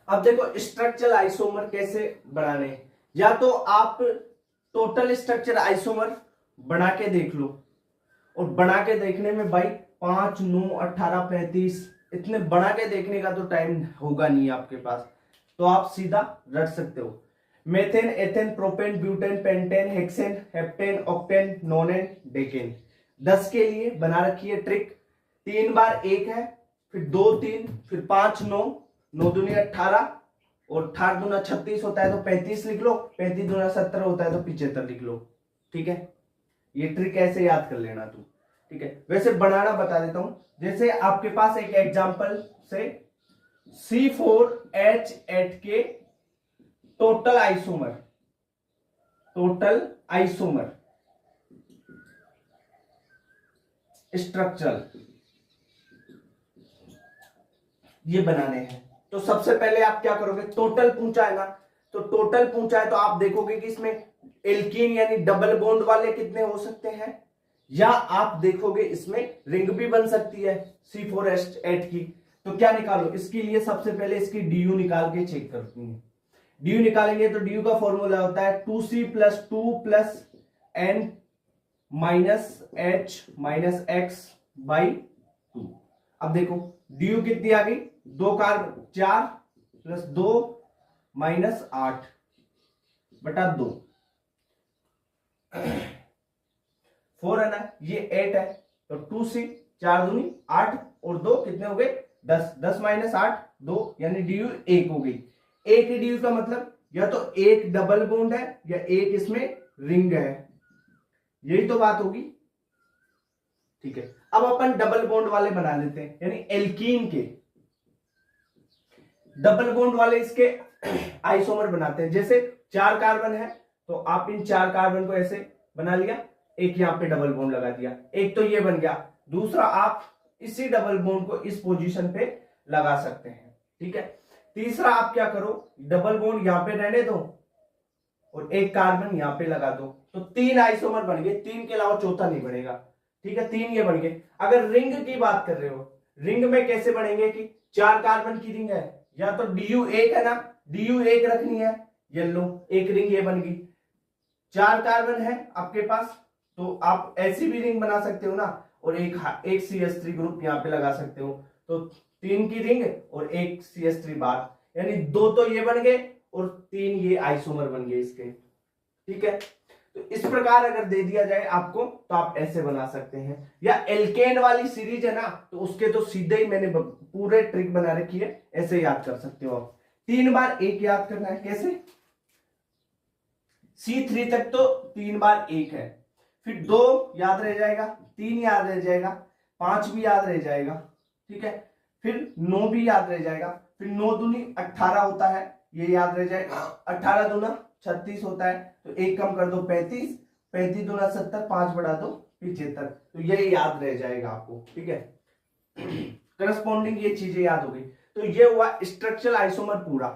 अब देखो structural isomer कैसे बनाने हैं। या तो आप टोटल स्ट्रक्चर आइसोमर बना के देख लो, और बना के देखने में भाई 5, 9, 18, 35 इतने बना के देखने का तो टाइम होगा नहीं आपके पास, तो आप सीधा रट सकते हो। Methane, ethane, propane, butane, pentane, hexane, heptane, octane, नोनेन, decane. 10 के लिए बना रखी है ट्रिक। 3 बार 1 है, फिर 2 3, फिर 5 9, 9 दूनी 18, और 18 दूना 36 होता है तो 35 लिख लो, 35 दूना 70 होता है तो 75 लिख लो। ठीक है, ये ट्रिक ऐसे याद कर लेना तू। ठीक है, वैसे बनाना बता देता हूं। जैसे आपके पास एक एग्जांपल से C4H8 के टोटल आइसोमर स्ट्रक्चर ये बनाने हैं। तो सबसे पहले आप क्या करोगे, टोटल पूछा है ना, तो टोटल पूछा है तो आप देखोगे कि इसमें एल्कीन यानी डबल बॉन्ड वाले कितने हो सकते हैं, या आप देखोगे इसमें रिंग भी बन सकती है C4H8 की। तो क्या निकालो, इसके लिए सबसे पहले इसकी डीयू निकाल के चेक करते हैं। डीयू निकालेंगे तो डीयू का फॉर्मूला होता है 2C + 2 + N - H - X/2। अब देखो डीयू कितनी आ गई, 2 कार्बन 4 + 2 - 8/2 4 है ना, ये 8 है, तो 2C 4 दूनी 8 और 2 कितने हो गए 10, 10 - 8 2, यानी डीयू 1 हो गई। एक ही डीयू का मतलब या तो एक डबल बॉन्ड है या एक इसमें रिंग है, यही तो बात होगी। ठीक है, अब अपन डबल बॉन्ड वाले बना लेते हैं, यानी एल्कीन के डबल बॉन्ड वाले इसके आइसोमर बनाते हैं। जैसे 4 कार्बन है तो आप इन 4 कार्बन को ऐसे बना लिया, एक यहां पे डबल बॉन्ड लगा दिया, एक तो ये बन गया, दूसरा आप इसी डबल बॉन्ड को इस पोजीशन पे लगा सकते हैं। ठीक है, तीसरा आप क्या करो, डबल बॉन्ड यहां पे रहने दो और एक कार्बन यहां पे लगा दो, तो 3 आइसोमर बन गए, 3 के अलावा चौथा नहीं बनेगा। ठीक है, 3 ये बन गए। अगर रिंग की बात कर रहे हो, रिंग में कैसे बनेंगे कि 4 कार्बन की रिंग है, या तो डीयू 1 है ना, डीयू 1 रखनी है, ये लो एक रिंग ये बन गई। 4 कार्बन है आपके पास तो आप ऐसी भी रिंग बना सकते हो ना, और एक CH3 ग्रुप यहाँ पे लगा सकते हो, तो 3 की रिंग और एक CH3 बार, यानी 2 तो ये बन गए और 3 ये आइसोमर बन गए इसके। ठीक है, तो इस प्रकार अगर दे दिया जाए आपको तो आप ऐसे बना सकते हैं। या एल्केन वाली सीरीज है ना, तो उसके तो सीधे ही मैंने पूरे ट्रिक बना रखी है, ऐसे याद कर सकते हो आप। 3 बार 1 याद करना है, कैसे C3 तक तो 3 बार 1 है, फिर 2 याद रह जाएगा, 3 याद रह जाएगा, 5 भी याद रह जाएगा। ठीक है, फिर 9 भी याद रह जाएगा, फिर 9 दूनी 18 होता है, ये याद रह जाएगा, 18 दूना 36 होता है, तो एक कम कर दो 35, 35 दूना 70, 5 बढ़ा दो 75, तो ये याद रह जाएगा आपको। ठीक है, करस्पॉन्डिंग ये चीजें याद हो गई। तो ये हुआ स्ट्रक्चरल आइसोमर पूरा।